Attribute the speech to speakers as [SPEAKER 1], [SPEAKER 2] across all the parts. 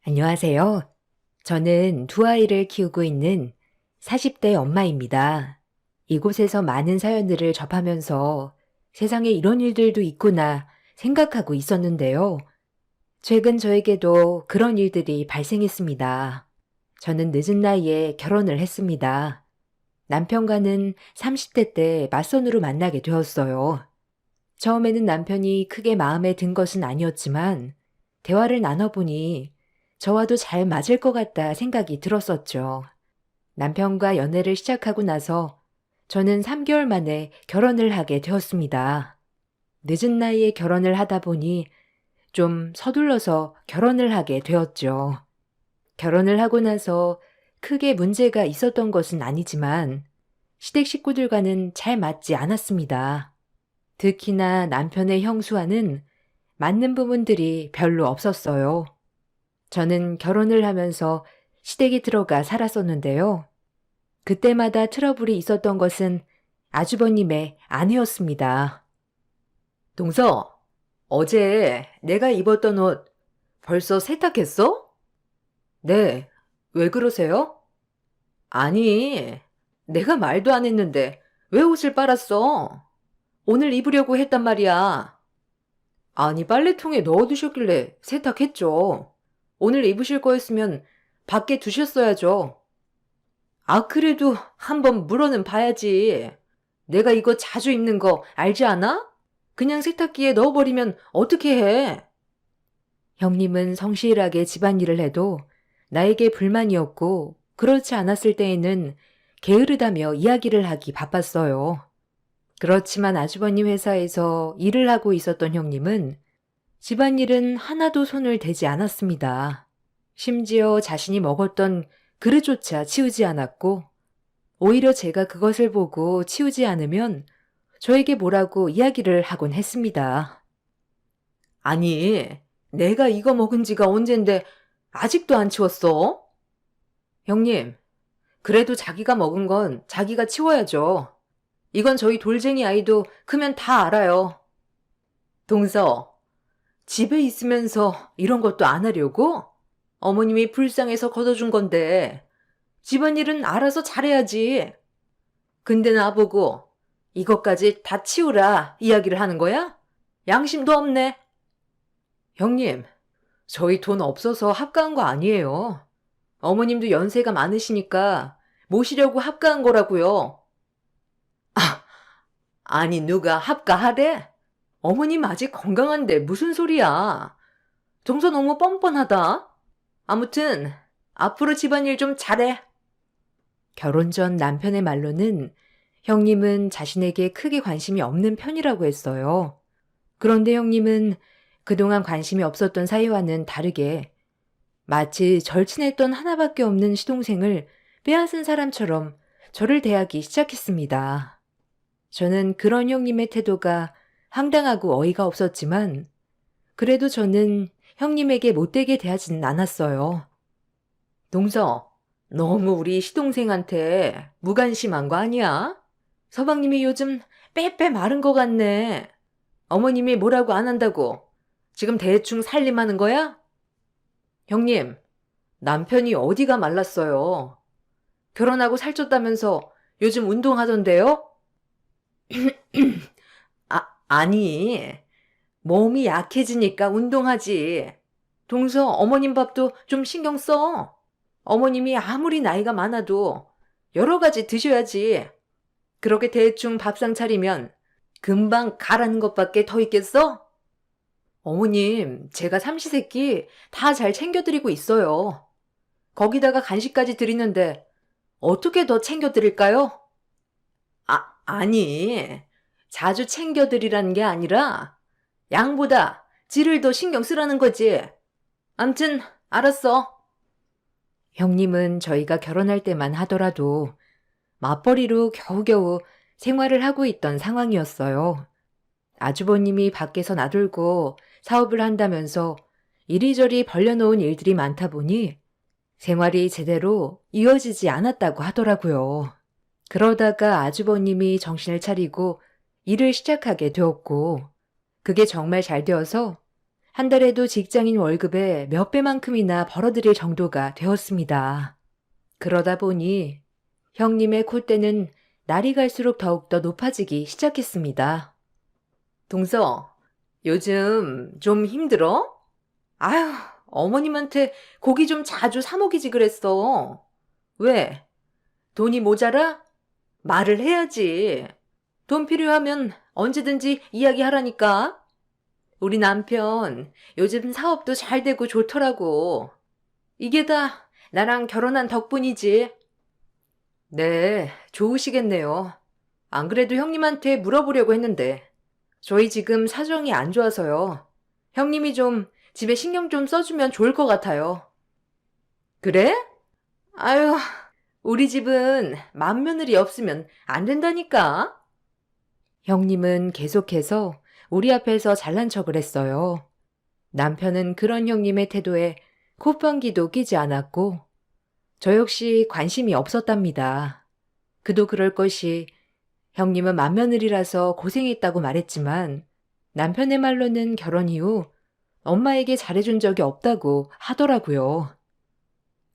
[SPEAKER 1] 안녕하세요. 저는 두 아이를 키우고 있는 40대 엄마입니다. 이곳에서 많은 사연들을 접하면서 세상에 이런 일들도 있구나 생각하고 있었는데요. 최근 저에게도 그런 일들이 발생했습니다. 저는 늦은 나이에 결혼을 했습니다. 남편과는 30대 때 맞선으로 만나게 되었어요. 처음에는 남편이 크게 마음에 든 것은 아니었지만 대화를 나눠보니 저와도 잘 맞을 것 같다 생각이 들었었죠. 남편과 연애를 시작하고 나서 저는 3개월 만에 결혼을 하게 되었습니다. 늦은 나이에 결혼을 하다 보니 좀 서둘러서 결혼을 하게 되었죠. 결혼을 하고 나서 크게 문제가 있었던 것은 아니지만 시댁 식구들과는 잘 맞지 않았습니다. 특히나 남편의 형수와는 맞는 부분들이 별로 없었어요. 저는 결혼을 하면서 시댁에 들어가 살았었는데요. 그때마다 트러블이 있었던 것은 아주버님의 아내였습니다. 동서, 어제 내가 입었던 옷 벌써 세탁했어? 네. 왜 그러세요? 아니, 내가 말도 안 했는데 왜 옷을 빨았어? 오늘 입으려고 했단 말이야. 아니, 빨래통에 넣어두셨길래 세탁했죠. 오늘 입으실 거였으면 밖에 두셨어야죠. 아, 그래도 한번 물어는 봐야지. 내가 이거 자주 입는 거 알지 않아? 그냥 세탁기에 넣어버리면 어떻게 해? 형님은 성실하게 집안일을 해도 나에게 불만이었고, 그렇지 않았을 때에는 게으르다며 이야기를 하기 바빴어요. 그렇지만 아주버님 회사에서 일을 하고 있었던 형님은 집안일은 하나도 손을 대지 않았습니다. 심지어 자신이 먹었던 그릇조차 치우지 않았고, 오히려 제가 그것을 보고 치우지 않으면 저에게 뭐라고 이야기를 하곤 했습니다. 아니, 내가 이거 먹은 지가 언젠데 아직도 안 치웠어? 형님, 그래도 자기가 먹은 건 자기가 치워야죠. 이건 저희 돌쟁이 아이도 크면 다 알아요. 동서, 집에 있으면서 이런 것도 안 하려고? 어머님이 불쌍해서 걷어준 건데 집안일은 알아서 잘해야지. 근데 나보고 이것까지 다 치우라 이야기를 하는 거야? 양심도 없네. 형님, 저희 돈 없어서 합가한 거 아니에요. 어머님도 연세가 많으시니까 모시려고 합가한 거라고요. 아니, 누가 합가하래? 어머님 아직 건강한데 무슨 소리야. 정서 너무 뻔뻔하다. 아무튼 앞으로 집안일 좀 잘해. 결혼 전 남편의 말로는 형님은 자신에게 크게 관심이 없는 편이라고 했어요. 그런데 형님은 그동안 관심이 없었던 사이와는 다르게 마치 절친했던 하나밖에 없는 시동생을 빼앗은 사람처럼 저를 대하기 시작했습니다. 저는 그런 형님의 태도가 황당하고 어이가 없었지만 그래도 저는 형님에게 못되게 대하지는 않았어요. 동서, 너무 우리 시동생한테 무관심한 거 아니야? 서방님이 요즘 빼빼 마른 것 같네. 어머님이 뭐라고 안 한다고 지금 대충 살림하는 거야? 형님, 남편이 어디가 말랐어요. 결혼하고 살쪘다면서 요즘 운동하던데요? 아니, 몸이 약해지니까 운동하지. 동서 어머님 밥도 좀 신경 써. 어머님이 아무리 나이가 많아도 여러 가지 드셔야지. 그렇게 대충 밥상 차리면 금방 가라는 것밖에 더 있겠어? 어머님, 제가 삼시세끼 다 잘 챙겨드리고 있어요. 거기다가 간식까지 드리는데 어떻게 더 챙겨드릴까요? 아니, 자주 챙겨드리라는 게 아니라 양보다 질을 더 신경 쓰라는 거지. 암튼 알았어. 형님은 저희가 결혼할 때만 하더라도 맞벌이로 겨우겨우 생활을 하고 있던 상황이었어요. 아주버님이 밖에서 나돌고 사업을 한다면서 이리저리 벌려놓은 일들이 많다 보니 생활이 제대로 이어지지 않았다고 하더라고요. 그러다가 아주버님이 정신을 차리고 일을 시작하게 되었고 그게 정말 잘 되어서 한 달에도 직장인 월급의 몇 배만큼이나 벌어들일 정도가 되었습니다. 그러다 보니 형님의 콧대는 날이 갈수록 더욱더 높아지기 시작했습니다. 동서, 요즘 좀 힘들어? 아휴, 어머님한테 고기 좀 자주 사 먹이지 그랬어. 왜? 돈이 모자라? 말을 해야지. 돈 필요하면 언제든지 이야기하라니까. 우리 남편 요즘 사업도 잘 되고 좋더라고. 이게 다 나랑 결혼한 덕분이지. 네, 좋으시겠네요. 안 그래도 형님한테 물어보려고 했는데 저희 지금 사정이 안 좋아서요. 형님이 좀 집에 신경 좀 써주면 좋을 것 같아요. 그래? 아유, 우리 집은 맏며느리 없으면 안 된다니까. 형님은 계속해서 우리 앞에서 잘난 척을 했어요. 남편은 그런 형님의 태도에 콧방귀도 끼지 않았고 저 역시 관심이 없었답니다. 그도 그럴 것이 형님은 맏며느리라서 고생했다고 말했지만 남편의 말로는 결혼 이후 엄마에게 잘해준 적이 없다고 하더라고요.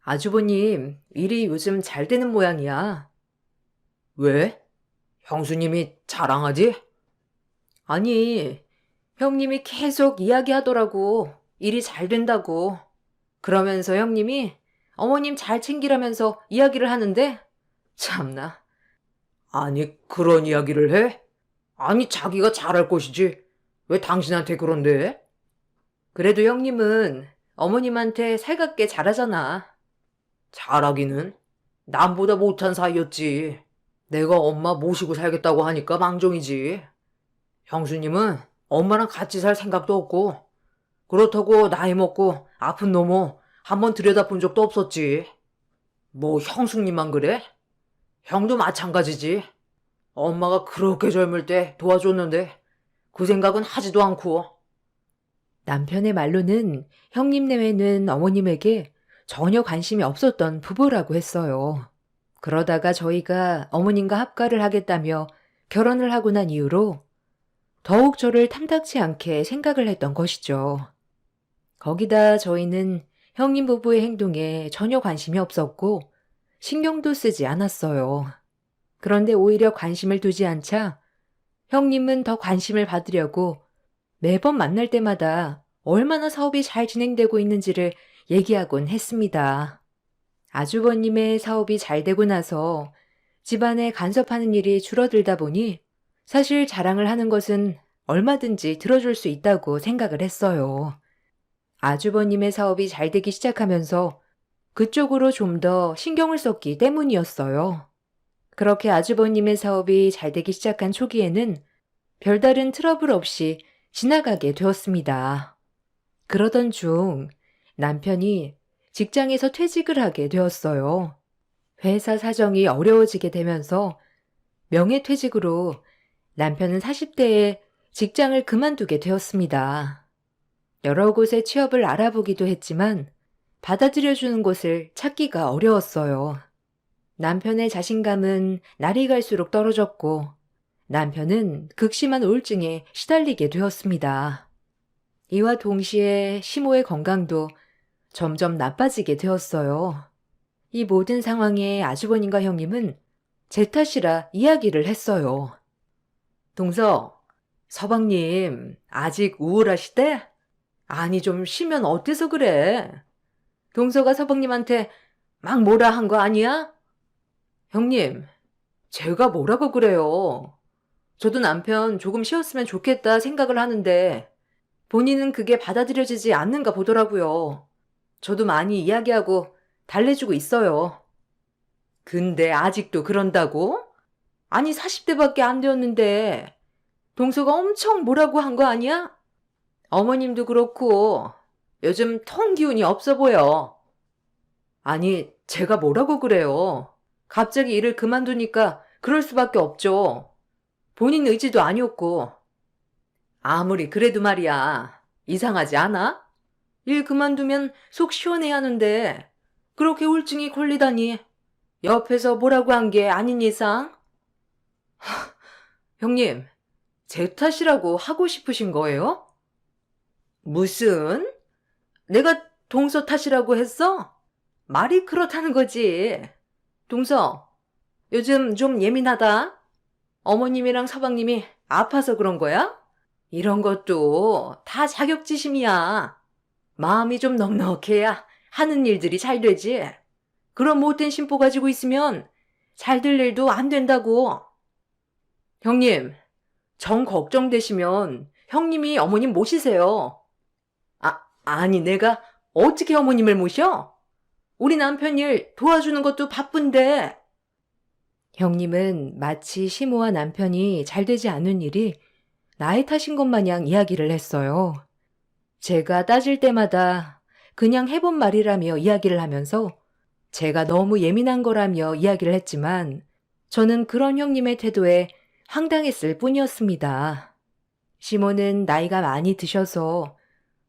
[SPEAKER 1] 아주버님, 일이 요즘 잘 되는 모양이야. 왜? 형수님이 자랑하지? 아니, 형님이 계속 이야기하더라고. 일이 잘 된다고. 그러면서 형님이 어머님 잘 챙기라면서 이야기를 하는데 참나. 아니, 그런 이야기를 해? 아니, 자기가 잘할 것이지. 왜 당신한테 그런데? 그래도 형님은 어머님한테 살갑게 잘하잖아. 잘하기는? 남보다 못한 사이였지. 내가 엄마 모시고 살겠다고 하니까 망정이지. 형수님은 엄마랑 같이 살 생각도 없고 그렇다고 나이 먹고 아픈 놈어 한번 들여다본 적도 없었지. 뭐 형수님만 그래? 형도 마찬가지지. 엄마가 그렇게 젊을 때 도와줬는데 그 생각은 하지도 않고. 남편의 말로는 형님 내외는 어머님에게 전혀 관심이 없었던 부부라고 했어요. 그러다가 저희가 어머님과 합가를 하겠다며 결혼을 하고 난 이후로 더욱 저를 탐탁치 않게 생각을 했던 것이죠. 거기다 저희는 형님 부부의 행동에 전혀 관심이 없었고 신경도 쓰지 않았어요. 그런데 오히려 관심을 두지 않자 형님은 더 관심을 받으려고 매번 만날 때마다 얼마나 사업이 잘 진행되고 있는지를 얘기하곤 했습니다. 아주버님의 사업이 잘 되고 나서 집안에 간섭하는 일이 줄어들다 보니 사실 자랑을 하는 것은 얼마든지 들어줄 수 있다고 생각을 했어요. 아주버님의 사업이 잘 되기 시작하면서 그쪽으로 좀 더 신경을 썼기 때문이었어요. 그렇게 아주버님의 사업이 잘 되기 시작한 초기에는 별다른 트러블 없이 지나가게 되었습니다. 그러던 중 남편이 직장에서 퇴직을 하게 되었어요. 회사 사정이 어려워지게 되면서 명예퇴직으로 남편은 40대에 직장을 그만두게 되었습니다. 여러 곳에 취업을 알아보기도 했지만 받아들여주는 곳을 찾기가 어려웠어요. 남편의 자신감은 날이 갈수록 떨어졌고 남편은 극심한 우울증에 시달리게 되었습니다. 이와 동시에 시모의 건강도 점점 나빠지게 되었어요. 이 모든 상황에 아주버님과 형님은 제 탓이라 이야기를 했어요. 동서, 서방님 아직 우울하시대? 아니 좀 쉬면 어때서 그래? 동서가 서방님한테 막 뭐라 한 거 아니야? 형님, 제가 뭐라고 그래요? 저도 남편 조금 쉬었으면 좋겠다 생각을 하는데 본인은 그게 받아들여지지 않는가 보더라고요. 저도 많이 이야기하고 달래주고 있어요. 근데 아직도 그런다고? 아니 40대밖에 안 되었는데 동서가 엄청 뭐라고 한 거 아니야? 어머님도 그렇고 요즘 통 기운이 없어 보여. 아니 제가 뭐라고 그래요. 갑자기 일을 그만두니까 그럴 수밖에 없죠. 본인 의지도 아니었고. 아무리 그래도 말이야. 이상하지 않아? 일 그만두면 속 시원해야 하는데 그렇게 우울증이 걸리다니. 옆에서 뭐라고 한 게 아닌 이상? 형님, 제 탓이라고 하고 싶으신 거예요? 무슨? 내가 동서 탓이라고 했어? 말이 그렇다는 거지. 동서, 요즘 좀 예민하다. 어머님이랑 서방님이 아파서 그런 거야? 이런 것도 다 자격지심이야. 마음이 좀 넉넉해야 하는 일들이 잘 되지. 그런 못된 심보 가지고 있으면 잘 될 일도 안 된다고. 형님, 정 걱정되시면 형님이 어머님 모시세요. 아니 내가 어떻게 어머님을 모셔? 우리 남편 일 도와주는 것도 바쁜데. 형님은 마치 시모와 남편이 잘 되지 않는 일이 나의 탓인 것 마냥 이야기를 했어요. 제가 따질 때마다 그냥 해본 말이라며 이야기를 하면서 제가 너무 예민한 거라며 이야기를 했지만 저는 그런 형님의 태도에 황당했을 뿐이었습니다. 시모는 나이가 많이 드셔서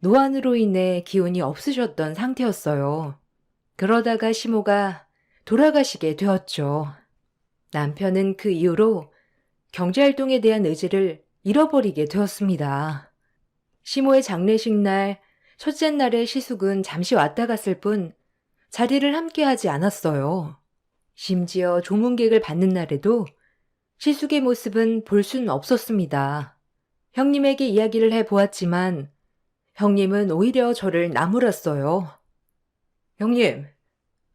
[SPEAKER 1] 노안으로 인해 기운이 없으셨던 상태였어요. 그러다가 시모가 돌아가시게 되었죠. 남편은 그 이후로 경제활동에 대한 의지를 잃어버리게 되었습니다. 시모의 장례식 날, 첫째 날의 시숙은 잠시 왔다 갔을 뿐 자리를 함께하지 않았어요. 심지어 조문객을 받는 날에도 시숙의 모습은 볼 수는 없었습니다. 형님에게 이야기를 해보았지만 형님은 오히려 저를 나무랐어요. 형님,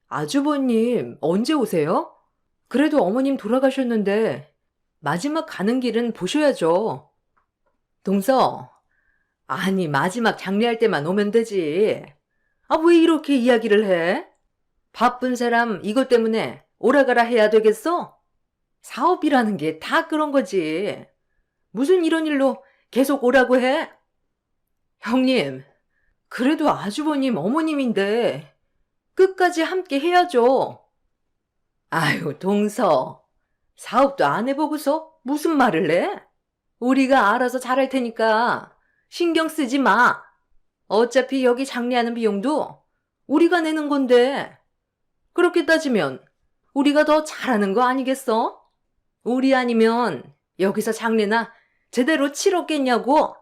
[SPEAKER 1] 아주버님 언제 오세요? 그래도 어머님 돌아가셨는데 마지막 가는 길은 보셔야죠. 동서, 아니 마지막 장례할 때만 오면 되지. 왜 이렇게 이야기를 해? 바쁜 사람 이것 때문에 오라가라 해야 되겠어? 사업이라는 게 다 그런 거지. 무슨 이런 일로 계속 오라고 해? 형님, 그래도 아주버님 어머님인데 끝까지 함께 해야죠. 아유, 동서. 사업도 안 해보고서 무슨 말을 해? 우리가 알아서 잘할 테니까 신경 쓰지 마. 어차피 여기 장례하는 비용도 우리가 내는 건데. 그렇게 따지면 우리가 더 잘하는 거 아니겠어? 우리 아니면 여기서 장례나 제대로 치렀겠냐고.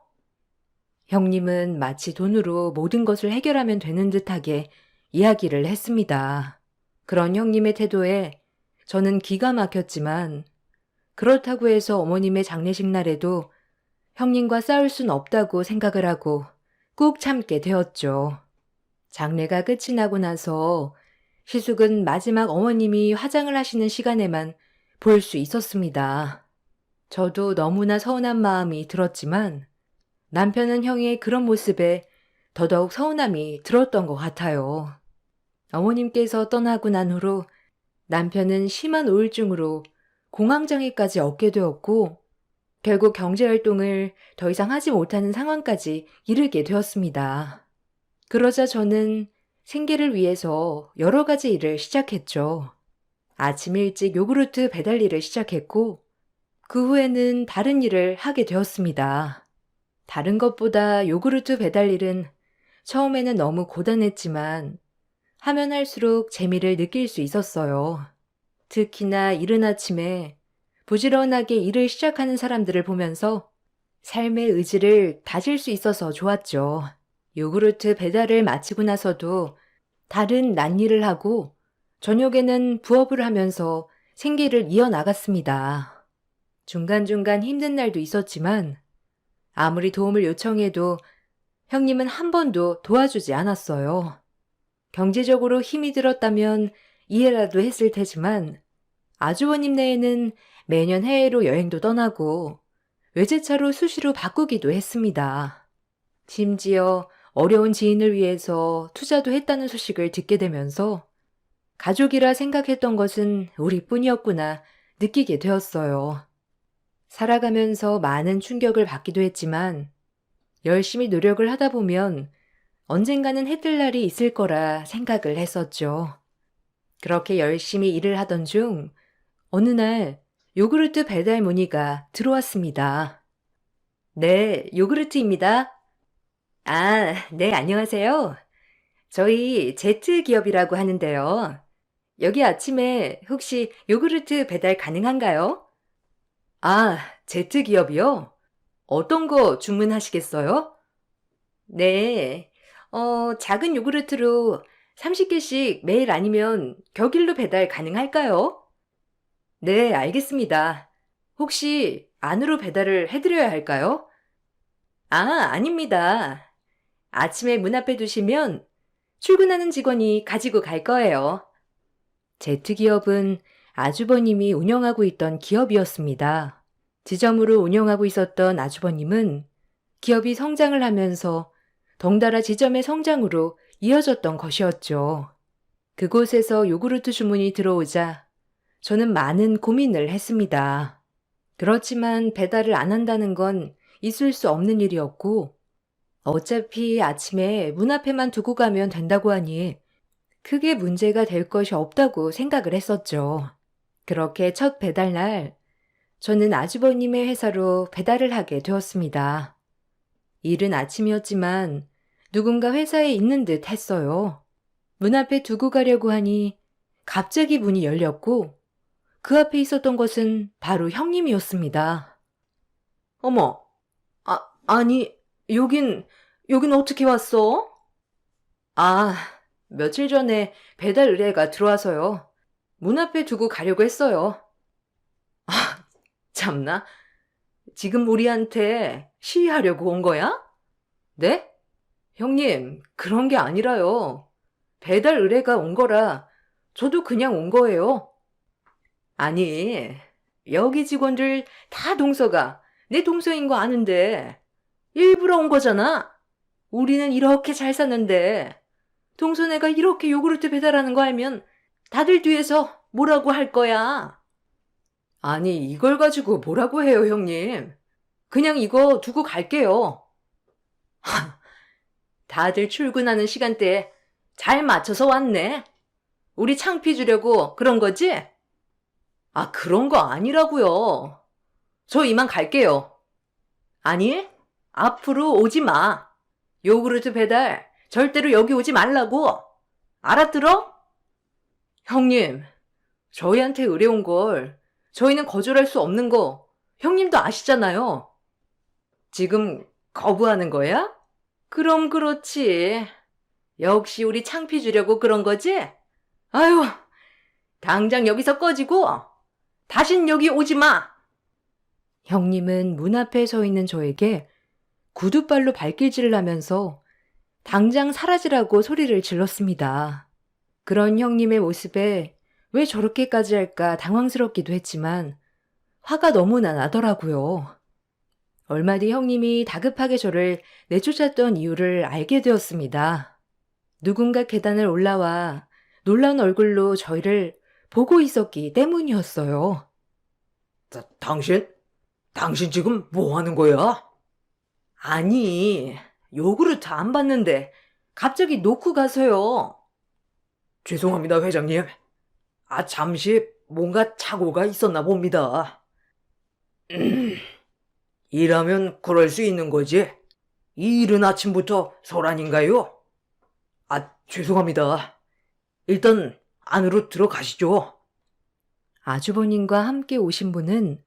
[SPEAKER 1] 형님은 마치 돈으로 모든 것을 해결하면 되는 듯하게 이야기를 했습니다. 그런 형님의 태도에 저는 기가 막혔지만 그렇다고 해서 어머님의 장례식 날에도 형님과 싸울 순 없다고 생각을 하고 꾹 참게 되었죠. 장례가 끝이 나고 나서 시숙은 마지막 어머님이 화장을 하시는 시간에만 볼 수 있었습니다. 저도 너무나 서운한 마음이 들었지만 남편은 형의 그런 모습에 더더욱 서운함이 들었던 것 같아요. 어머님께서 떠나고 난 후로 남편은 심한 우울증으로 공황장애까지 얻게 되었고 결국 경제활동을 더 이상 하지 못하는 상황까지 이르게 되었습니다. 그러자 저는 생계를 위해서 여러 가지 일을 시작했죠. 아침 일찍 요구르트 배달 일을 시작했고 그 후에는 다른 일을 하게 되었습니다. 다른 것보다 요구르트 배달 일은 처음에는 너무 고단했지만 하면 할수록 재미를 느낄 수 있었어요. 특히나 이른 아침에 부지런하게 일을 시작하는 사람들을 보면서 삶의 의지를 다질 수 있어서 좋았죠. 요구르트 배달을 마치고 나서도 다른 낫일을 하고 저녁에는 부업을 하면서 생계를 이어나갔습니다. 중간중간 힘든 날도 있었지만 아무리 도움을 요청해도 형님은 한 번도 도와주지 않았어요. 경제적으로 힘이 들었다면 이해라도 했을 테지만 아주버님 내에는 매년 해외로 여행도 떠나고 외제차로 수시로 바꾸기도 했습니다. 심지어 어려운 지인을 위해서 투자도 했다는 소식을 듣게 되면서 가족이라 생각했던 것은 우리뿐이었구나 느끼게 되었어요. 살아가면서 많은 충격을 받기도 했지만 열심히 노력을 하다 보면 언젠가는 해뜰 날이 있을 거라 생각을 했었죠. 그렇게 열심히 일을 하던 중 어느 날 요구르트 배달 문의가 들어왔습니다. 네, 요구르트입니다. 네, 안녕하세요. 저희 제트기업이라고 하는데요. 여기 아침에 혹시 요구르트 배달 가능한가요? 제트기업이요? 어떤 거 주문하시겠어요? 네. 작은 요구르트로 30개씩 매일 아니면 격일로 배달 가능할까요? 네, 알겠습니다. 혹시 안으로 배달을 해드려야 할까요? 아, 아닙니다. 아침에 문 앞에 두시면 출근하는 직원이 가지고 갈 거예요. 제트기업은 아주버님이 운영하고 있던 기업이었습니다. 지점으로 운영하고 있었던 아주버님은 기업이 성장을 하면서 덩달아 지점의 성장으로 이어졌던 것이었죠. 그곳에서 요구르트 주문이 들어오자 저는 많은 고민을 했습니다. 그렇지만 배달을 안 한다는 건 있을 수 없는 일이었고, 어차피 아침에 문 앞에만 두고 가면 된다고 하니 크게 문제가 될 것이 없다고 생각을 했었죠. 그렇게 첫 배달날, 저는 아주버님의 회사로 배달을 하게 되었습니다. 이른 아침이었지만 누군가 회사에 있는 듯 했어요. 문 앞에 두고 가려고 하니 갑자기 문이 열렸고 그 앞에 있었던 것은 바로 형님이었습니다. 어머, 아니, 여긴 어떻게 왔어? 아, 며칠 전에 배달 의뢰가 들어와서요. 문 앞에 두고 가려고 했어요. 참나, 지금 우리한테 시위하려고 온 거야? 네? 형님, 그런 게 아니라요. 배달 의뢰가 온 거라 저도 그냥 온 거예요. 아니, 여기 직원들 다 동서가 내 동서인 거 아는데 일부러 온 거잖아. 우리는 이렇게 잘 사는데 동서네가 이렇게 요구르트 배달하는 거 알면 다들 뒤에서 뭐라고 할 거야. 아니, 이걸 가지고 뭐라고 해요, 형님. 그냥 이거 두고 갈게요. 다들 출근하는 시간대에 잘 맞춰서 왔네. 우리 창피 주려고 그런 거지? 아, 그런 거 아니라고요. 저 이만 갈게요. 아니, 앞으로 오지 마. 요구르트 배달 절대로 여기 오지 말라고. 알아들어? 형님, 저희한테 의뢰온 걸 저희는 거절할 수 없는 거 형님도 아시잖아요. 지금 거부하는 거야? 그럼 그렇지. 역시 우리 창피 주려고 그런 거지? 아유, 당장 여기서 꺼지고 다신 여기 오지 마. 형님은 문 앞에 서 있는 저에게 구두발로 발길질을 하면서 당장 사라지라고 소리를 질렀습니다. 그런 형님의 모습에 왜 저렇게까지 할까 당황스럽기도 했지만 화가 너무나 나더라고요. 얼마 뒤 형님이 다급하게 저를 내쫓았던 이유를 알게 되었습니다. 누군가 계단을 올라와 놀라운 얼굴로 저희를 보고 있었기 때문이었어요.
[SPEAKER 2] 당신 지금 뭐 하는 거야?
[SPEAKER 1] 아니, 요구르트 안 받는데 갑자기 놓고 가서요.
[SPEAKER 2] 죄송합니다, 회장님. 잠시 뭔가 착오가 있었나 봅니다. 일하면 그럴 수 있는 거지. 이 이른 아침부터 소란인가요? 죄송합니다. 일단 안으로 들어가시죠.
[SPEAKER 1] 아주버님과 함께 오신 분은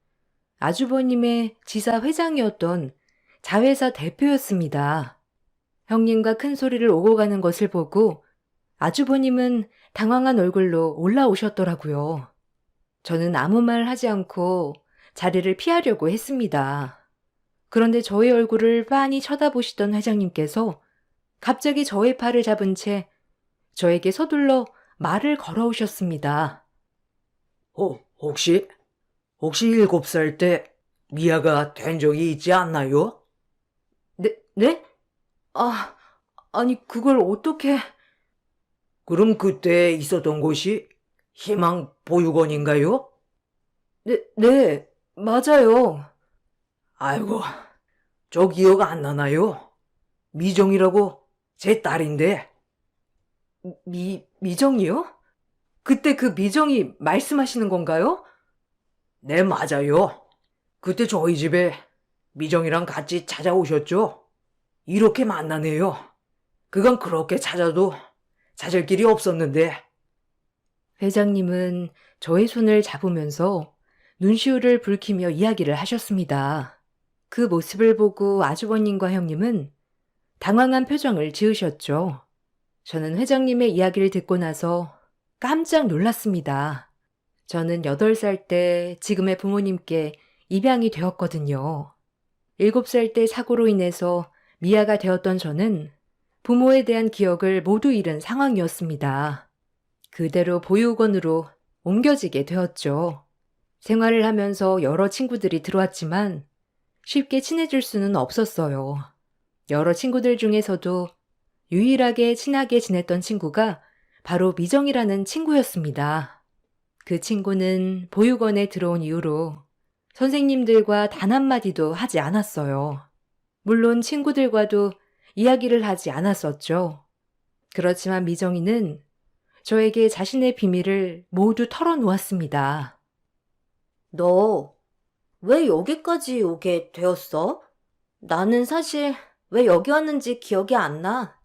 [SPEAKER 1] 아주버님의 지사 회장이었던 자회사 대표였습니다. 형님과 큰 소리를 오고 가는 것을 보고 아주버님은 당황한 얼굴로 올라오셨더라고요. 저는 아무 말 하지 않고 자리를 피하려고 했습니다. 그런데 저의 얼굴을 빤히 쳐다보시던 회장님께서 갑자기 저의 팔을 잡은 채 저에게 서둘러 말을 걸어오셨습니다.
[SPEAKER 2] 혹시 7살 때 미아가 된 적이 있지 않나요?
[SPEAKER 1] 네? 아니 그걸 어떻게...
[SPEAKER 2] 그럼 그때 있었던 곳이 희망 보육원인가요?
[SPEAKER 1] 네, 맞아요.
[SPEAKER 2] 아이고, 저 기억 안 나나요? 미정이라고 제 딸인데.
[SPEAKER 1] 미정이요? 그때 그 미정이 말씀하시는 건가요?
[SPEAKER 2] 네, 맞아요. 그때 저희 집에 미정이랑 같이 찾아오셨죠? 이렇게 만나네요. 그건 그렇게 찾아도 찾을 길이 없었는데.
[SPEAKER 1] 회장님은 저의 손을 잡으면서 눈시울을 붉히며 이야기를 하셨습니다. 그 모습을 보고 아주버님과 형님은 당황한 표정을 지으셨죠. 저는 회장님의 이야기를 듣고 나서 깜짝 놀랐습니다. 저는 8살 때 지금의 부모님께 입양이 되었거든요. 7살 때 사고로 인해서 미아가 되었던 저는 부모에 대한 기억을 모두 잃은 상황이었습니다. 그대로 보육원으로 옮겨지게 되었죠. 생활을 하면서 여러 친구들이 들어왔지만 쉽게 친해질 수는 없었어요. 여러 친구들 중에서도 유일하게 친하게 지냈던 친구가 바로 미정이라는 친구였습니다. 그 친구는 보육원에 들어온 이후로 선생님들과 단 한마디도 하지 않았어요. 물론 친구들과도 이야기를 하지 않았었죠. 그렇지만 미정이는 저에게 자신의 비밀을 모두 털어놓았습니다.
[SPEAKER 3] 너 왜 여기까지 오게 되었어? 나는 사실 왜 여기 왔는지 기억이 안 나.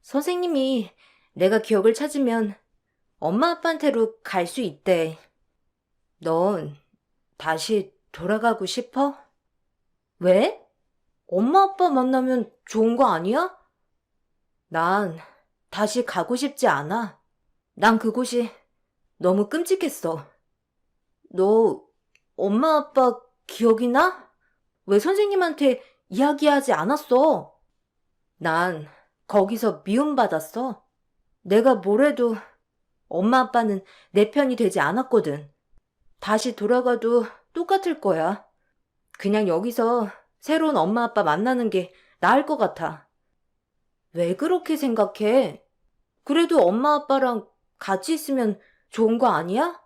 [SPEAKER 3] 선생님이 내가 기억을 찾으면 엄마 아빠한테로 갈 수 있대. 넌 다시 돌아가고 싶어? 왜? 엄마 아빠 만나면 좋은 거 아니야? 난 다시 가고 싶지 않아. 난 그곳이 너무 끔찍했어. 너 엄마 아빠 기억이 나? 왜 선생님한테 이야기하지 않았어? 난 거기서 미움받았어. 내가 뭐래도 엄마 아빠는 내 편이 되지 않았거든. 다시 돌아가도 똑같을 거야. 그냥 여기서 새로운 엄마 아빠 만나는 게 나을 것 같아. 왜 그렇게 생각해? 그래도 엄마 아빠랑 같이 있으면 좋은 거 아니야?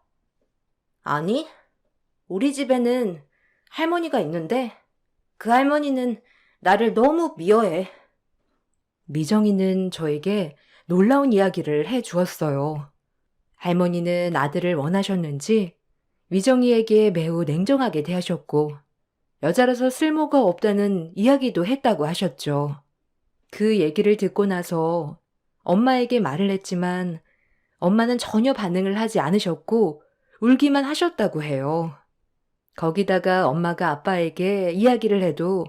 [SPEAKER 3] 아니, 우리 집에는 할머니가 있는데 그 할머니는 나를 너무 미워해.
[SPEAKER 1] 미정이는 저에게 놀라운 이야기를 해 주었어요. 할머니는 아들을 원하셨는지 미정이에게 매우 냉정하게 대하셨고 여자라서 쓸모가 없다는 이야기도 했다고 하셨죠. 그 얘기를 듣고 나서 엄마에게 말을 했지만 엄마는 전혀 반응을 하지 않으셨고 울기만 하셨다고 해요. 거기다가 엄마가 아빠에게 이야기를 해도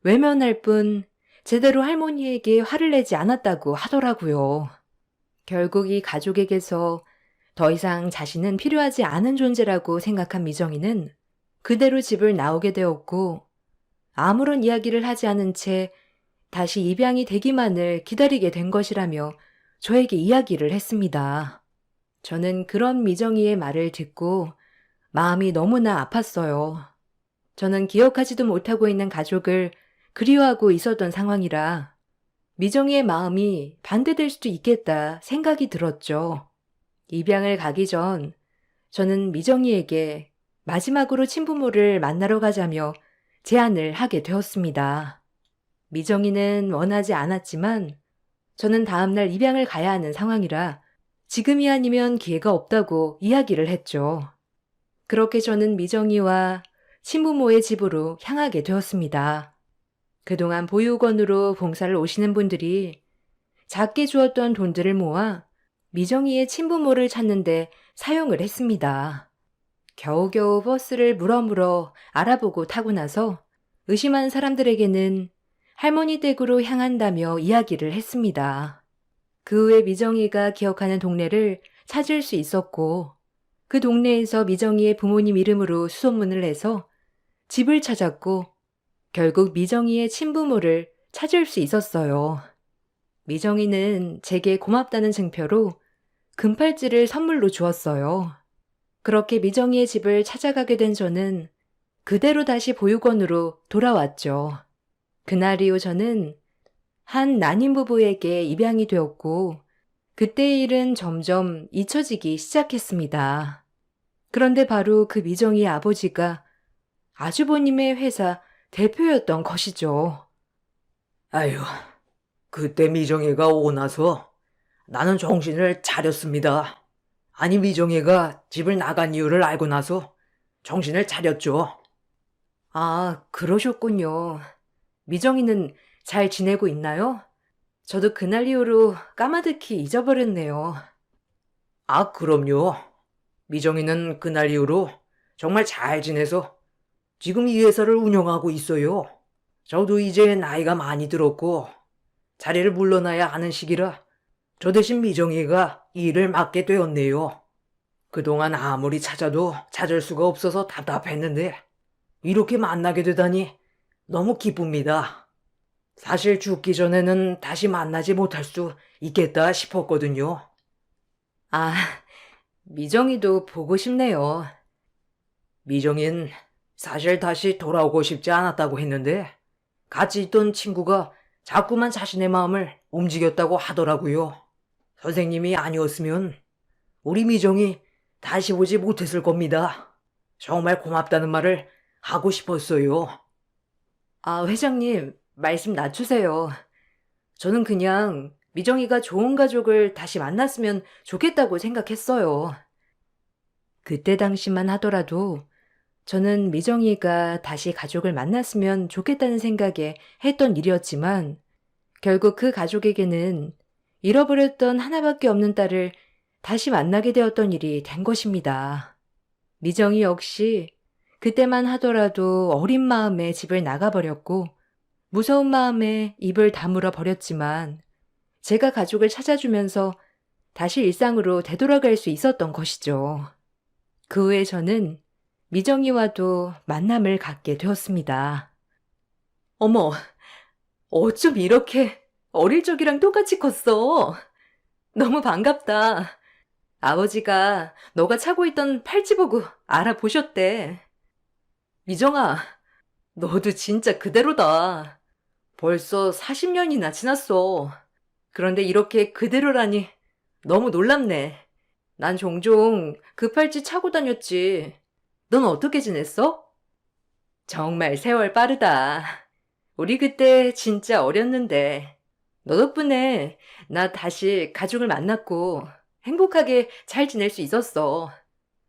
[SPEAKER 1] 외면할 뿐 제대로 할머니에게 화를 내지 않았다고 하더라고요. 결국 이 가족에게서 더 이상 자신은 필요하지 않은 존재라고 생각한 미정이는 그대로 집을 나오게 되었고 아무런 이야기를 하지 않은 채 다시 입양이 되기만을 기다리게 된 것이라며 저에게 이야기를 했습니다. 저는 그런 미정이의 말을 듣고 마음이 너무나 아팠어요. 저는 기억하지도 못하고 있는 가족을 그리워하고 있었던 상황이라 미정이의 마음이 반대될 수도 있겠다 생각이 들었죠. 입양을 가기 전 저는 미정이에게 마지막으로 친부모를 만나러 가자며 제안을 하게 되었습니다. 미정이는 원하지 않았지만 저는 다음날 입양을 가야 하는 상황이라 지금이 아니면 기회가 없다고 이야기를 했죠. 그렇게 저는 미정이와 친부모의 집으로 향하게 되었습니다. 그동안 보육원으로 봉사를 오시는 분들이 작게 주었던 돈들을 모아 미정이의 친부모를 찾는데 사용을 했습니다. 겨우겨우 버스를 물어물어 알아보고 타고 나서 의심한 사람들에게는 할머니 댁으로 향한다며 이야기를 했습니다. 그 후에 미정이가 기억하는 동네를 찾을 수 있었고 그 동네에서 미정이의 부모님 이름으로 수소문을 내서 집을 찾았고 결국 미정이의 친부모를 찾을 수 있었어요. 미정이는 제게 고맙다는 증표로 금팔찌를 선물로 주었어요. 그렇게 미정이의 집을 찾아가게 된 저는 그대로 다시 보육원으로 돌아왔죠. 그날 이후 저는 한 난임 부부에게 입양이 되었고 그때의 일은 점점 잊혀지기 시작했습니다. 그런데 바로 그 미정이의 아버지가 아주버님의 회사 대표였던 것이죠.
[SPEAKER 2] 아유, 그때 미정이가 오고 나서 나는 정신을 차렸습니다. 아니, 미정이가 집을 나간 이유를 알고 나서 정신을 차렸죠.
[SPEAKER 1] 아, 그러셨군요. 미정이는 잘 지내고 있나요? 저도 그날 이후로 까마득히 잊어버렸네요.
[SPEAKER 2] 아, 그럼요. 미정이는 그날 이후로 정말 잘 지내서 지금 이 회사를 운영하고 있어요. 저도 이제 나이가 많이 들었고 자리를 물러나야 하는 시기라 저 대신 미정이가 이 일을 맡게 되었네요. 그동안 아무리 찾아도 찾을 수가 없어서 답답했는데 이렇게 만나게 되다니 너무 기쁩니다. 사실 죽기 전에는 다시 만나지 못할 수 있겠다 싶었거든요.
[SPEAKER 1] 아, 미정이도 보고 싶네요.
[SPEAKER 2] 미정인 사실 다시 돌아오고 싶지 않았다고 했는데 같이 있던 친구가 자꾸만 자신의 마음을 움직였다고 하더라고요. 선생님이 아니었으면 우리 미정이 다시 오지 못했을 겁니다. 정말 고맙다는 말을 하고 싶었어요.
[SPEAKER 1] 아, 회장님, 말씀 낮추세요. 저는 그냥 미정이가 좋은 가족을 다시 만났으면 좋겠다고 생각했어요. 그때 당시만 하더라도 저는 미정이가 다시 가족을 만났으면 좋겠다는 생각에 했던 일이었지만 결국 그 가족에게는 잃어버렸던 하나밖에 없는 딸을 다시 만나게 되었던 일이 된 것입니다. 미정이 역시 그때만 하더라도 어린 마음에 집을 나가버렸고 무서운 마음에 입을 다물어 버렸지만 제가 가족을 찾아주면서 다시 일상으로 되돌아갈 수 있었던 것이죠. 그 후에 저는 미정이와도 만남을 갖게 되었습니다. 어머, 어쩜 이렇게 어릴 적이랑 똑같이 컸어? 너무 반갑다. 아버지가 너가 차고 있던 팔찌 보고 알아보셨대. 미정아, 너도 진짜 그대로다. 벌써 40년이나 지났어. 그런데 이렇게 그대로라니 너무 놀랍네. 난 종종 그 팔찌 차고 다녔지. 넌 어떻게 지냈어? 정말 세월 빠르다. 우리 그때 진짜 어렸는데 너 덕분에 나 다시 가족을 만났고 행복하게 잘 지낼 수 있었어.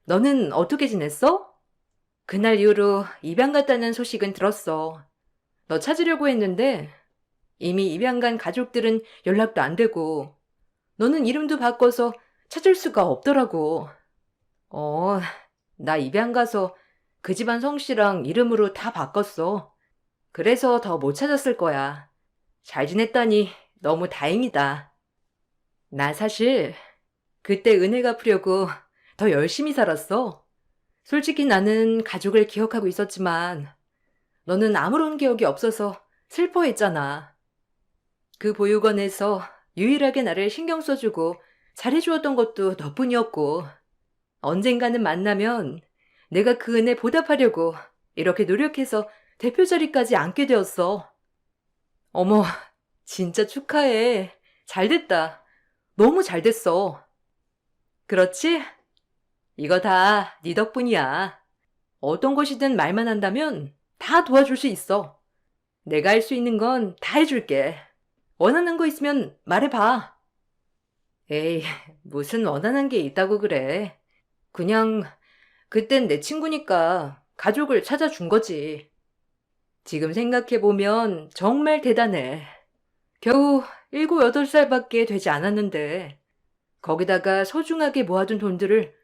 [SPEAKER 1] 너는 어떻게 지냈어? 그날 이후로 입양 갔다는 소식은 들었어. 너 찾으려고 했는데 이미 입양 간 가족들은 연락도 안 되고 너는 이름도 바꿔서 찾을 수가 없더라고. 나 입양 가서 그 집안 성씨랑 이름으로 다 바꿨어. 그래서 더 못 찾았을 거야. 잘 지냈다니 너무 다행이다. 나 사실 그때 은혜 갚으려고 더 열심히 살았어. 솔직히 나는 가족을 기억하고 있었지만 너는 아무런 기억이 없어서 슬퍼했잖아. 그 보육원에서 유일하게 나를 신경 써주고 잘해주었던 것도 너뿐이었고 언젠가는 만나면 내가 그 은혜 보답하려고 이렇게 노력해서 대표 자리까지 앉게 되었어. 어머, 진짜 축하해. 잘됐다. 너무 잘됐어. 그렇지? 이거 다 네 덕분이야. 어떤 것이든 말만 한다면 다 도와줄 수 있어. 내가 할 수 있는 건 다 해줄게. 원하는 거 있으면 말해봐. 에이, 무슨 원하는 게 있다고 그래. 그냥 그땐 내 친구니까 가족을 찾아준 거지. 지금 생각해보면 정말 대단해. 겨우 7, 8살밖에 되지 않았는데 거기다가 소중하게 모아둔 돈들을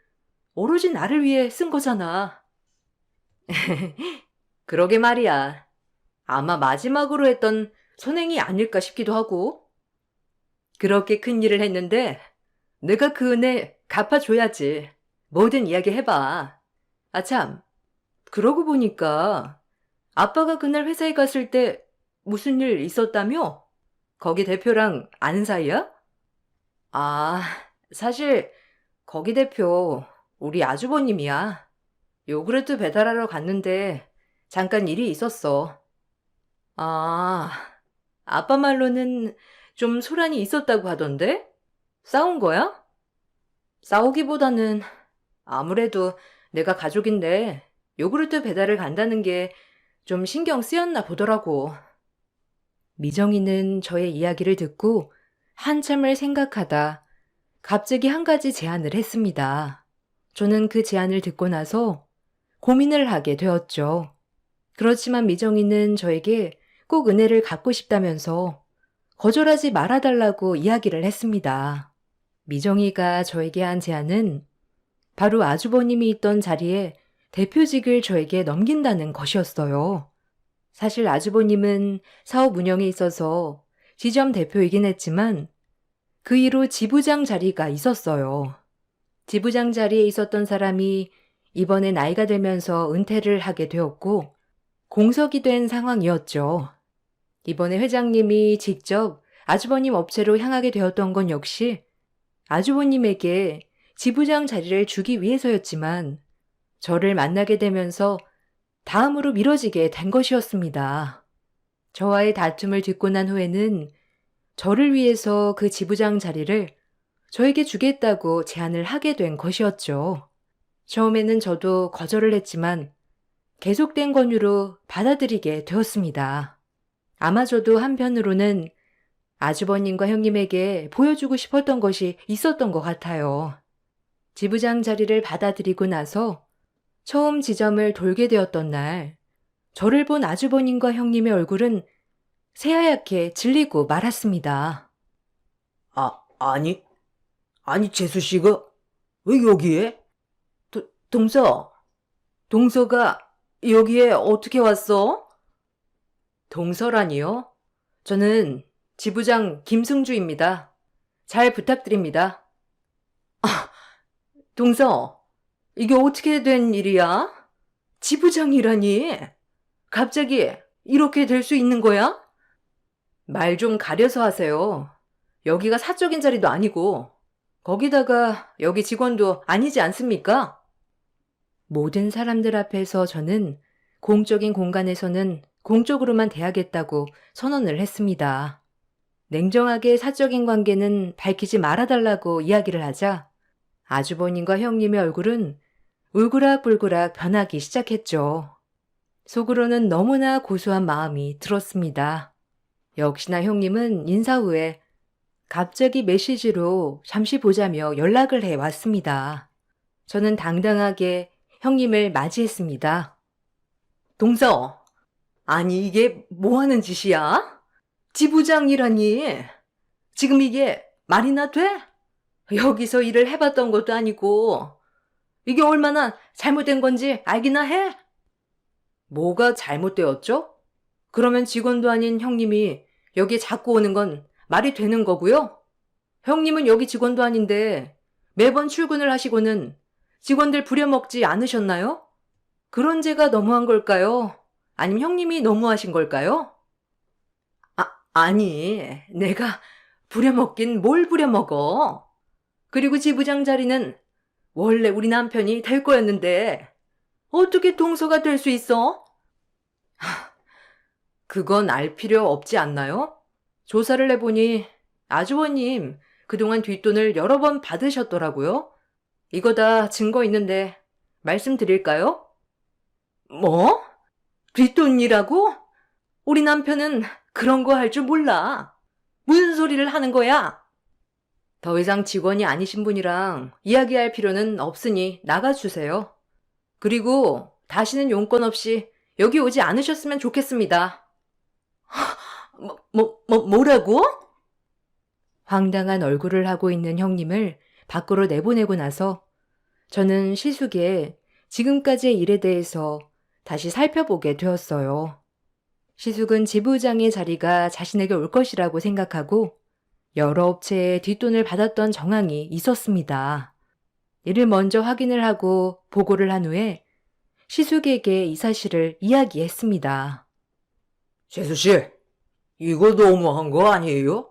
[SPEAKER 1] 오로지 나를 위해 쓴 거잖아. 그러게 말이야. 아마 마지막으로 했던 선행이 아닐까 싶기도 하고. 그렇게 큰 일을 했는데 내가 그 은혜 갚아줘야지. 뭐든 이야기해봐. 아참, 그러고 보니까 아빠가 그날 회사에 갔을 때 무슨 일 있었다며? 거기 대표랑 아는 사이야? 아, 사실 거기 대표 우리 아주버님이야. 요구르트 배달하러 갔는데 잠깐 일이 있었어. 아, 아빠 말로는 좀 소란이 있었다고 하던데? 싸운 거야? 싸우기보다는 아무래도 내가 가족인데 요구르트 배달을 간다는 게 좀 신경 쓰였나 보더라고. 미정이는 저의 이야기를 듣고 한참을 생각하다 갑자기 한 가지 제안을 했습니다. 저는 그 제안을 듣고 나서 고민을 하게 되었죠. 그렇지만 미정이는 저에게 꼭 은혜를 갚고 싶다면서 거절하지 말아달라고 이야기를 했습니다. 미정이가 저에게 한 제안은 바로 아주버님이 있던 자리에 대표직을 저에게 넘긴다는 것이었어요. 사실 아주버님은 사업 운영에 있어서 지점 대표이긴 했지만 그 이후 지부장 자리가 있었어요. 지부장 자리에 있었던 사람이 이번에 나이가 들면서 은퇴를 하게 되었고 공석이 된 상황이었죠. 이번에 회장님이 직접 아주버님 업체로 향하게 되었던 건 역시 아주버님에게 지부장 자리를 주기 위해서였지만 저를 만나게 되면서 다음으로 미뤄지게 된 것이었습니다. 저와의 다툼을 딛고 난 후에는 저를 위해서 그 지부장 자리를 저에게 주겠다고 제안을 하게 된 것이었죠. 처음에는 저도 거절을 했지만 계속된 권유로 받아들이게 되었습니다. 아마 저도 한편으로는 아주버님과 형님에게 보여주고 싶었던 것이 있었던 것 같아요. 지부장 자리를 받아들이고 나서 처음 지점을 돌게 되었던 날, 저를 본 아주버님과 형님의 얼굴은 새하얗게 질리고 말았습니다.
[SPEAKER 2] 아니, 재수 씨가 왜 여기에?
[SPEAKER 1] 동서가 여기에 어떻게 왔어? 동서라니요? 저는 지부장 김승주입니다. 잘 부탁드립니다. 동서, 이게 어떻게 된 일이야? 지부장이라니? 갑자기 이렇게 될 수 있는 거야? 말 좀 가려서 하세요. 여기가 사적인 자리도 아니고, 거기다가 여기 직원도 아니지 않습니까? 모든 사람들 앞에서 저는 공적인 공간에서는 공적으로만 대하겠다고 선언을 했습니다. 냉정하게 사적인 관계는 밝히지 말아달라고 이야기를 하자 아주버님과 형님의 얼굴은 울그락불그락 변하기 시작했죠. 속으로는 너무나 고소한 마음이 들었습니다. 역시나 형님은 인사 후에 갑자기 메시지로 잠시 보자며 연락을 해 왔습니다. 저는 당당하게 형님을 맞이했습니다. 동서, 아니 이게 뭐 하는 짓이야? 지부장이라니. 지금 이게 말이나 돼? 여기서 일을 해봤던 것도 아니고 이게 얼마나 잘못된 건지 알기나 해? 뭐가 잘못되었죠? 그러면 직원도 아닌 형님이 여기 자꾸 오는 건 말이 되는 거고요? 형님은 여기 직원도 아닌데 매번 출근을 하시고는 직원들 부려먹지 않으셨나요? 그런 제가 너무한 걸까요? 아니면 형님이 너무하신 걸까요? 아니, 내가 부려먹긴 뭘 부려먹어? 그리고 지부장 자리는 원래 우리 남편이 될 거였는데 어떻게 동서가 될 수 있어? 그건 알 필요 없지 않나요? 조사를 해보니 아주버님 그동안 뒷돈을 여러 번 받으셨더라고요. 이거 다 증거 있는데 말씀드릴까요? 뭐? 뒷돈이라고? 우리 남편은 그런 거 할 줄 몰라. 무슨 소리를 하는 거야? 더 이상 직원이 아니신 분이랑 이야기할 필요는 없으니 나가주세요. 그리고 다시는 용건 없이 여기 오지 않으셨으면 좋겠습니다. 뭐라고? 황당한 얼굴을 하고 있는 형님을 밖으로 내보내고 나서 저는 시숙의 지금까지의 일에 대해서 다시 살펴보게 되었어요. 시숙은 지부장의 자리가 자신에게 올 것이라고 생각하고 여러 업체에 뒷돈을 받았던 정황이 있었습니다. 이를 먼저 확인을 하고 보고를 한 후에 시숙에게 이 사실을 이야기했습니다.
[SPEAKER 2] 재수 씨, 이거 너무한 거 아니에요?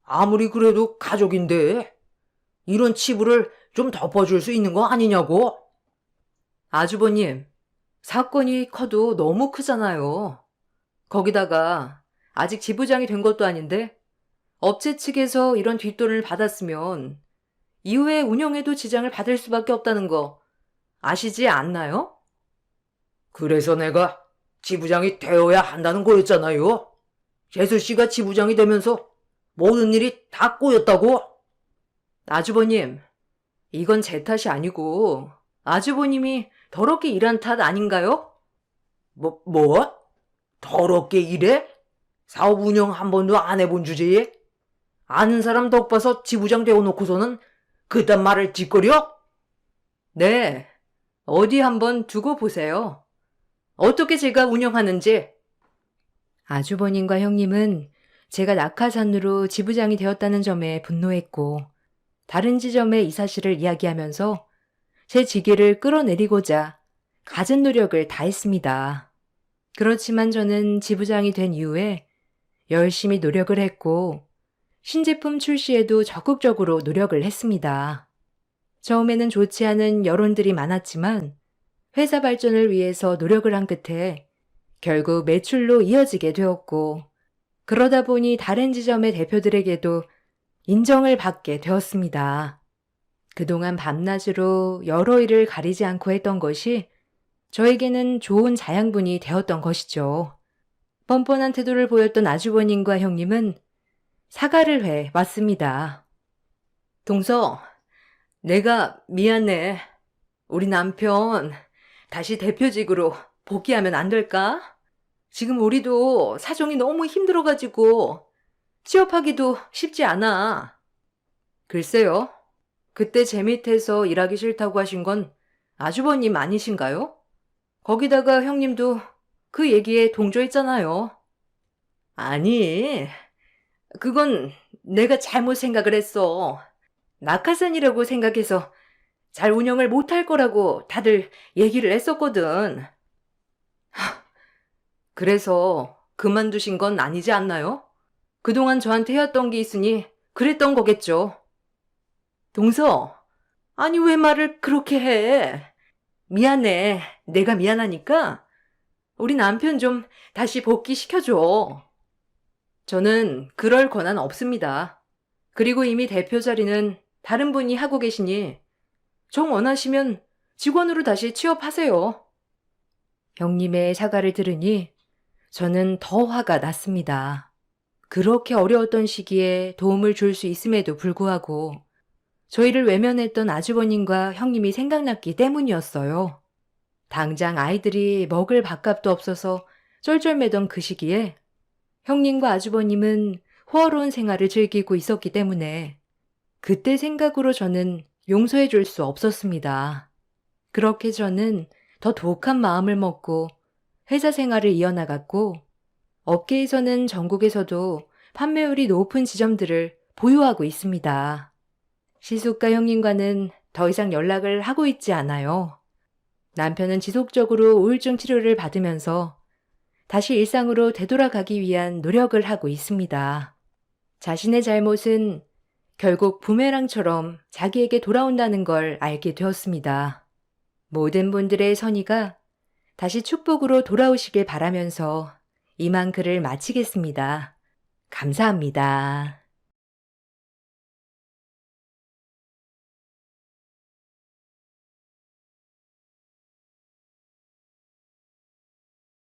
[SPEAKER 2] 아무리 그래도 가족인데 이런 치부를 좀 덮어줄 수 있는 거 아니냐고?
[SPEAKER 1] 아주버님, 사건이 커도 너무 크잖아요. 거기다가 아직 지부장이 된 것도 아닌데 업체 측에서 이런 뒷돈을 받았으면 이후에 운영에도 지장을 받을 수밖에 없다는 거 아시지 않나요?
[SPEAKER 2] 그래서 내가 지부장이 되어야 한다는 거였잖아요. 재수 씨가 지부장이 되면서 모든 일이 다 꼬였다고?
[SPEAKER 1] 아주버님, 이건 제 탓이 아니고 아주버님이 더럽게 일한 탓 아닌가요?
[SPEAKER 2] 뭐? 더럽게 일해? 사업 운영 한 번도 안 해본 주제에? 아는 사람 덕 봐서 지부장 되어놓고서는 그딴 말을 짓거려?
[SPEAKER 1] 네, 어디 한번 두고 보세요. 어떻게 제가 운영하는지. 아주버님과 형님은 제가 낙하산으로 지부장이 되었다는 점에 분노했고, 다른 지점에 이 사실을 이야기하면서 제 직위를 끌어내리고자 갖은 노력을 다했습니다. 그렇지만 저는 지부장이 된 이후에 열심히 노력을 했고, 신제품 출시에도 적극적으로 노력을 했습니다. 처음에는 좋지 않은 여론들이 많았지만 회사 발전을 위해서 노력을 한 끝에 결국 매출로 이어지게 되었고, 그러다 보니 다른 지점의 대표들에게도 인정을 받게 되었습니다. 그동안 밤낮으로 여러 일을 가리지 않고 했던 것이 저에게는 좋은 자양분이 되었던 것이죠. 뻔뻔한 태도를 보였던 아주버님과 형님은 사과를 해 왔습니다.
[SPEAKER 2] 동서, 내가 미안해. 우리 남편 다시 대표직으로 복귀하면 안 될까? 지금 우리도 사정이 너무 힘들어가지고 취업하기도 쉽지 않아. 글쎄요. 그때 제 밑에서 일하기 싫다고 하신 건 아주버님 아니신가요? 거기다가 형님도 그 얘기에 동조했잖아요. 아니, 그건 내가 잘못 생각을 했어. 낙하산이라고 생각해서 잘 운영을 못할 거라고 다들 얘기를 했었거든. 그래서 그만두신 건 아니지 않나요? 그동안 저한테 해왔던 게 있으니 그랬던 거겠죠. 동서, 아니 왜 말을 그렇게 해? 미안해. 내가 미안하니까 우리 남편 좀 다시 복귀시켜줘. 저는 그럴 권한 없습니다. 그리고 이미 대표 자리는 다른 분이 하고 계시니 정 원하시면 직원으로 다시 취업하세요.
[SPEAKER 1] 형님의 사과를 들으니 저는 더 화가 났습니다. 그렇게 어려웠던 시기에 도움을 줄 수 있음에도 불구하고 저희를 외면했던 아주버님과 형님이 생각났기 때문이었어요. 당장 아이들이 먹을 밥값도 없어서 쩔쩔매던 그 시기에 형님과 아주버님은 호화로운 생활을 즐기고 있었기 때문에 그때 생각으로 저는 용서해 줄 수 없었습니다. 그렇게 저는 더 독한 마음을 먹고 회사 생활을 이어나갔고, 업계에서는 전국에서도 판매율이 높은 지점들을 보유하고 있습니다. 시숙과 형님과는 더 이상 연락을 하고 있지 않아요. 남편은 지속적으로 우울증 치료를 받으면서 다시 일상으로 되돌아가기 위한 노력을 하고 있습니다. 자신의 잘못은 결국 부메랑처럼 자기에게 돌아온다는 걸 알게 되었습니다. 모든 분들의 선의가 다시 축복으로 돌아오시길 바라면서 이만 글을 마치겠습니다. 감사합니다.